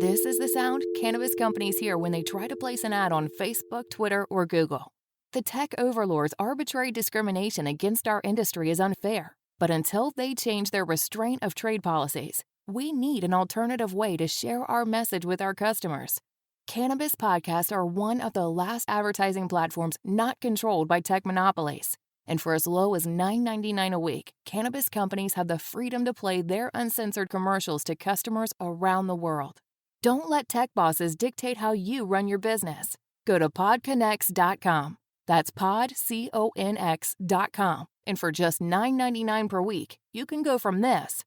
This is the sound cannabis companies hear when they try to place an ad on Facebook, Twitter, or Google. The tech overlords' arbitrary discrimination against our industry is unfair, but until they change their restraint of trade policies, we need an alternative way to share our message with our customers. Cannabis podcasts are one of the last advertising platforms not controlled by tech monopolies. And for as low as $9.99 a week, cannabis companies have the freedom to play their uncensored commercials to customers around the world. Don't let tech bosses dictate how you run your business. Go to PodConX.com. That's PodConX.com. And for just $9.99 per week, you can go from this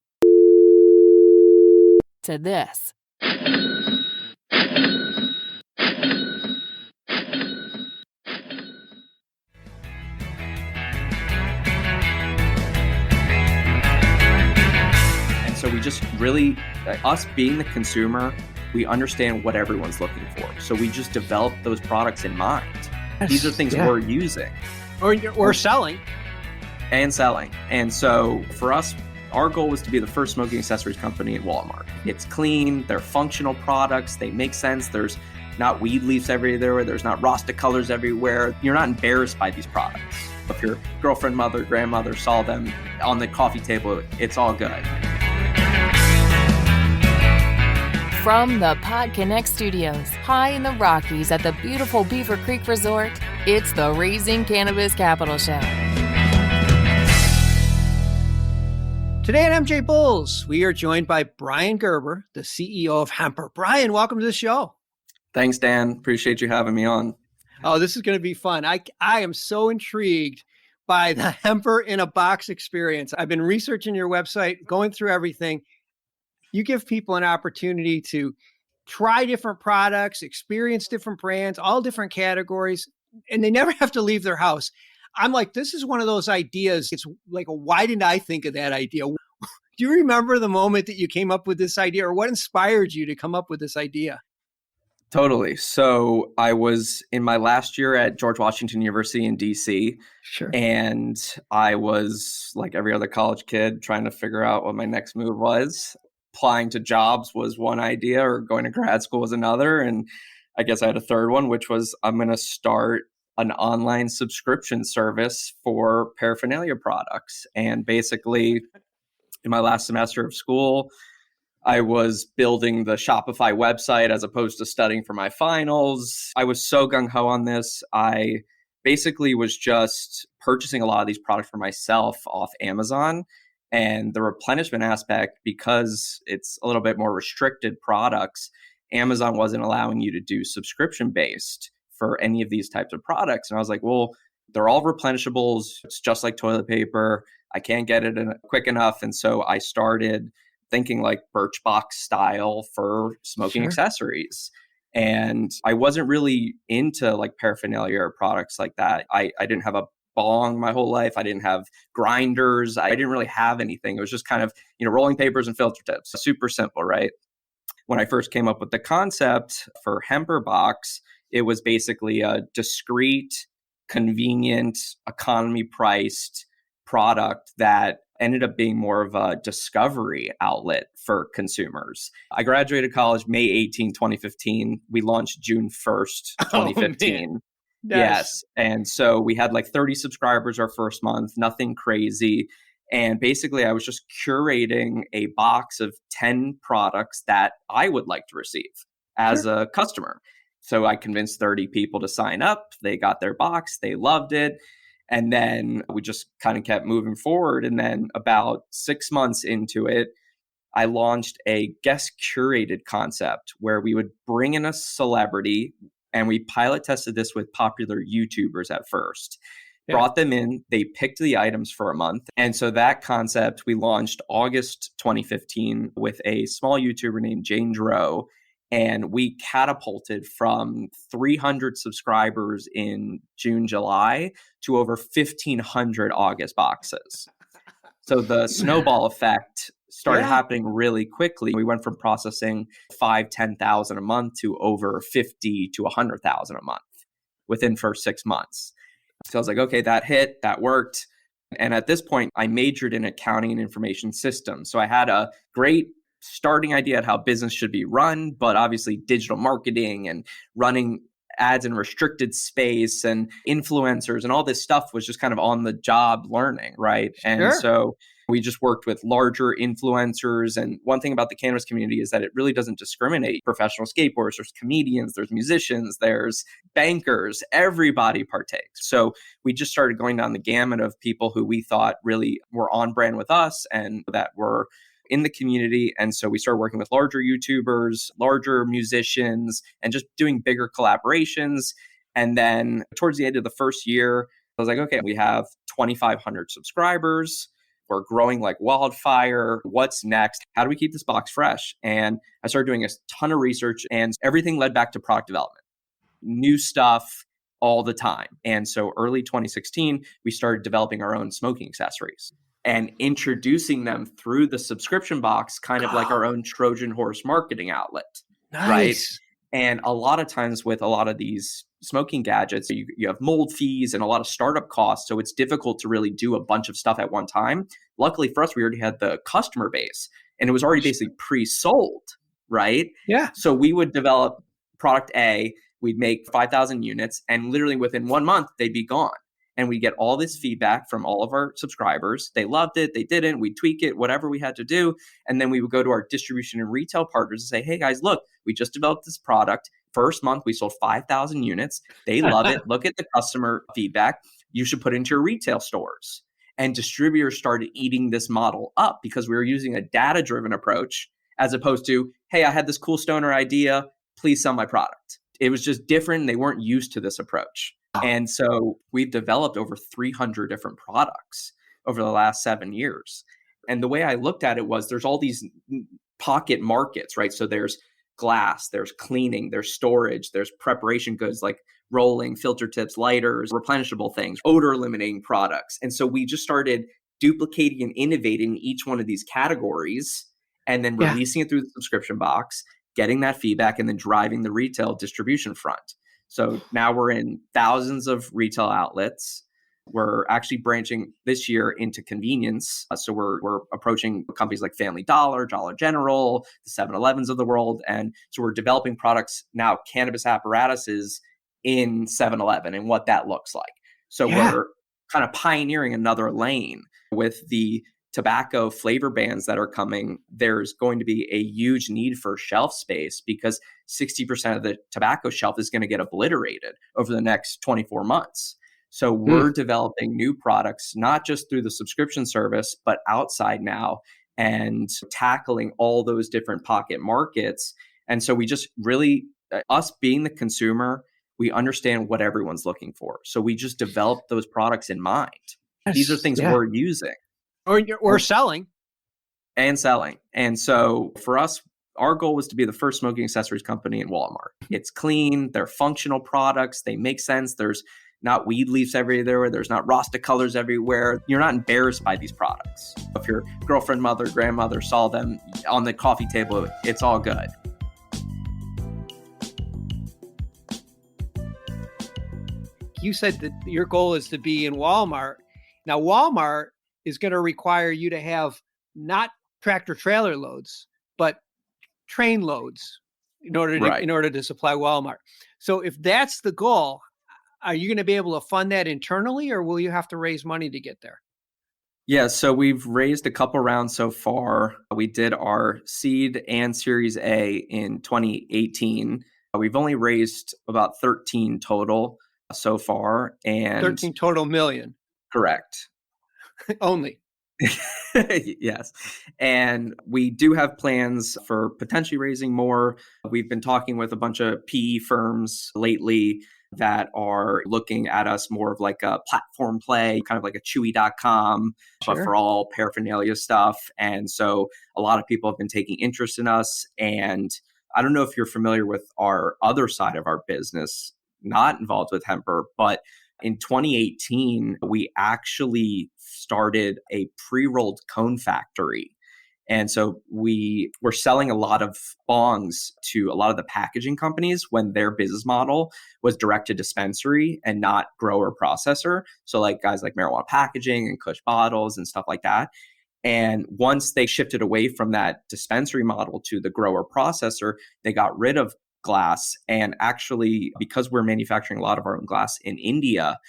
to this. So we just really, us being the consumer, we understand what everyone's looking for. So we just develop those products in mind. Yes, these are things we're using. Or selling. And selling. And so for us, our goal was to be the first smoking accessories company in Walmart. It's clean, they're functional products, they make sense. There's not weed leaves everywhere, there's not Rasta colors everywhere. You're not embarrassed by these products. If your girlfriend, mother, grandmother saw them on the coffee table, it's all good. From the PodConX studios, high in the Rockies at the beautiful Beaver Creek Resort, it's the Raising Cannabis Capital Show. Today at MJ Bulls, we are joined by Bryan Gerber, the CEO of Hemper. Bryan, welcome to the show. Thanks, Dan. Appreciate you having me on. Oh, this is going to be fun. I am so intrigued by the Hemper in a Box experience. I've been researching your website, going through everything. You give people an opportunity to try different products, experience different brands, all different categories, and they never have to leave their house. I'm like, this is one of those ideas. It's like, why didn't I think of that idea? Do you remember the moment that you came up with this idea, or what inspired you to come up with this idea? Totally. So I was in my last year at George Washington University in DC. Sure. And I was like every other college kid trying to figure out what my next move was. Applying to jobs was one idea, or going to grad school was another. And I guess I had a third one, which was I'm going to start an online subscription service for paraphernalia products. And basically, in my last semester of school, I was building the Shopify website as opposed to studying for my finals. I was so gung-ho on this. I basically was just purchasing a lot of these products for myself off Amazon. And the replenishment aspect, because it's a little bit more restricted products, Amazon wasn't allowing you to do subscription-based for any of these types of products. And I was like, well, they're all replenishables. It's just like toilet paper. I can't get it quick enough. And so I started thinking like Birchbox style for smoking accessories. And I wasn't really into like paraphernalia or products like that. I didn't have a bong my whole life. I didn't have grinders. I didn't really have anything. It was just kind of, rolling papers and filter tips. Super simple, right? When I first came up with the concept for hemper-box, it was basically a discreet, convenient, economy-priced product that ended up being more of a discovery outlet for consumers. I graduated college May 18, 2015. We launched June 1st, 2015. Yes. And so we had like 30 subscribers our first month, nothing crazy. And basically, I was just curating a box of 10 products that I would like to receive as a customer. So I convinced 30 people to sign up. They got their box. They loved it. And then we just kind of kept moving forward. And then about 6 months into it, I launched a guest curated concept where we would bring in a celebrity, and we pilot tested this with popular YouTubers at first. Brought them in, they picked the items for a month. And so that concept we launched August 2015 with a small YouTuber named Jane Dro. And we catapulted from 300 subscribers in June, July to over 1,500 August boxes. So the snowball effect started happening really quickly. We went from processing 5,000-10,000 a month to over 50 to 100,000 a month within first 6 months. So I was like, okay, that hit, that worked. And at this point, I majored in accounting and information systems. So I had a great starting idea at how business should be run, but obviously digital marketing and running ads in restricted space and influencers and all this stuff was just kind of on the job learning, right? And so we just worked with larger influencers. And one thing about the cannabis community is that it really doesn't discriminate. Professional skateboarders, there's comedians, there's musicians, there's bankers, everybody partakes. So we just started going down the gamut of people who we thought really were on brand with us and that were in the community. And so we started working with larger YouTubers, larger musicians, and just doing bigger collaborations. And then towards the end of the first year, I was like, okay, we have 2,500 subscribers. We're growing like wildfire. What's next? How do we keep this box fresh? And I started doing a ton of research, and everything led back to product development, new stuff all the time. And so early 2016, we started developing our own smoking accessories and introducing them through the subscription box, kind of like our own Trojan horse marketing outlet, right? And a lot of times with a lot of these smoking gadgets, you have mold fees and a lot of startup costs. So it's difficult to really do a bunch of stuff at one time. Luckily for us, we already had the customer base and it was already basically pre-sold, right? Yeah. So we would develop product A, we'd make 5,000 units, and literally within 1 month, they'd be gone. And we get all this feedback from all of our subscribers. They loved it. They didn't. We'd tweak it, whatever we had to do. And then we would go to our distribution and retail partners and say, hey guys, look, we just developed this product. First month, we sold 5,000 units. They love it. Look at the customer feedback. You should put it into your retail stores. And distributors started eating this model up because we were using a data-driven approach as opposed to, hey, I had this cool stoner idea. Please sell my product. It was just different. They weren't used to this approach. And so we've developed over 300 different products over the last 7 years. And the way I looked at it was there's all these pocket markets, right? So there's glass, there's cleaning, there's storage, there's preparation goods like rolling, filter tips, lighters, replenishable things, odor eliminating products. And so we just started duplicating and innovating each one of these categories and then releasing it through the subscription box, getting that feedback, and then driving the retail distribution front. So now we're in thousands of retail outlets. We're actually branching this year into convenience. So we're approaching companies like Family Dollar, Dollar General, the 7-Elevens of the world. And so we're developing products now, cannabis apparatuses in 7-Eleven and what that looks like. So we're kind of pioneering another lane with the tobacco flavor bans that are coming. There's going to be a huge need for shelf space because 60% of the tobacco shelf is going to get obliterated over the next 24 months. So we're developing new products, not just through the subscription service, but outside now and tackling all those different pocket markets. And so we just really, us being the consumer, we understand what everyone's looking for. So we just developed those products in mind. These are things we're using. Or selling. And selling. And so for us, our goal was to be the first smoking accessories company in Walmart. It's clean. They're functional products. They make sense. There's not weed leaves everywhere. There's not Rasta colors everywhere. You're not embarrassed by these products. If your girlfriend, mother, grandmother saw them on the coffee table, it's all good. You said that your goal is to be in Walmart. Now, Walmart is going to require you to have not tractor trailer loads, but train loads in order to supply Walmart. So if that's the goal, are you going to be able to fund that internally, or will you have to raise money to get there? Yeah, so we've raised a couple rounds so far. We did our seed and Series A in 2018. We've only raised about 13 total so far. And 13 total million. Correct. Only. Yes. And we do have plans for potentially raising more. We've been talking with a bunch of PE firms lately that are looking at us more of like a platform play, kind of like a Chewy.com, but for all paraphernalia stuff. And so a lot of people have been taking interest in us. And I don't know if you're familiar with our other side of our business, not involved with Hemper, but in 2018, we actually started a pre-rolled cone factory. And so we were selling a lot of bongs to a lot of the packaging companies when their business model was direct to dispensary and not grower processor. So like guys like Marijuana Packaging and Kush Bottles and stuff like that. And once they shifted away from that dispensary model to the grower processor, they got rid of glass. And actually, because we're manufacturing a lot of our own glass in India,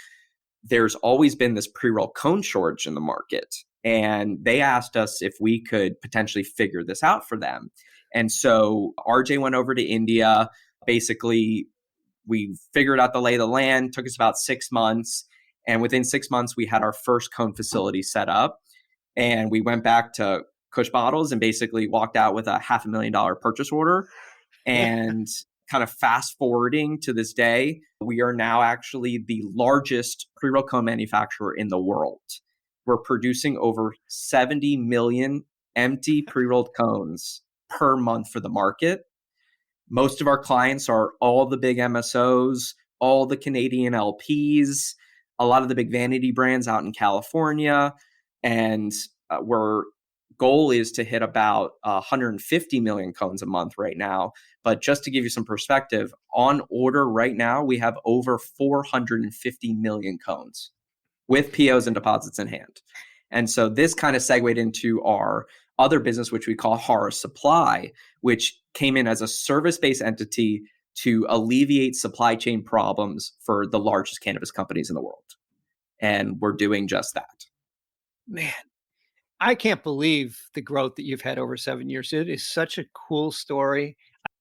there's always been this pre-roll cone shortage in the market. And they asked us if we could potentially figure this out for them. And so RJ went over to India. Basically, we figured out the lay of the land, took us about 6 months. And within 6 months, we had our first cone facility set up. And we went back to Kush Bottles and basically walked out with a $500,000 purchase order. And kind of fast forwarding to this day, we are now actually the largest pre-roll cone manufacturer in the world. We're producing over 70 million empty pre-rolled cones per month for the market. Most of our clients are all the big MSOs, all the Canadian LPs, a lot of the big vanity brands out in California. And our goal is to hit about 150 million cones a month right now. But just to give you some perspective, on order right now, we have over 450 million cones with POs and deposits in hand. And so this kind of segued into our other business, which we call Horror Supply, which came in as a service-based entity to alleviate supply chain problems for the largest cannabis companies in the world. And we're doing just that. Man, I can't believe the growth that you've had over 7 years. It is such a cool story.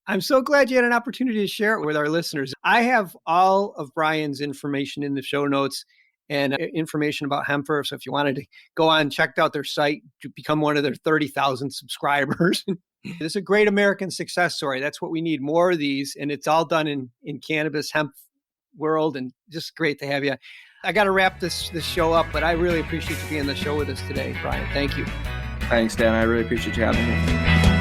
I'm so glad you had an opportunity to share it with our listeners. I have all of Bryan's information in the show notes and information about Hemper. So if you wanted to go on, check out their site, to become one of their 30,000 subscribers. This is a great American success story. That's what we need, more of these. And it's all done in cannabis hemp world, and just great to have you. I got to wrap this show up, but I really appreciate you being on the show with us today, Bryan. Thank you. Thanks, Dan. I really appreciate you having me.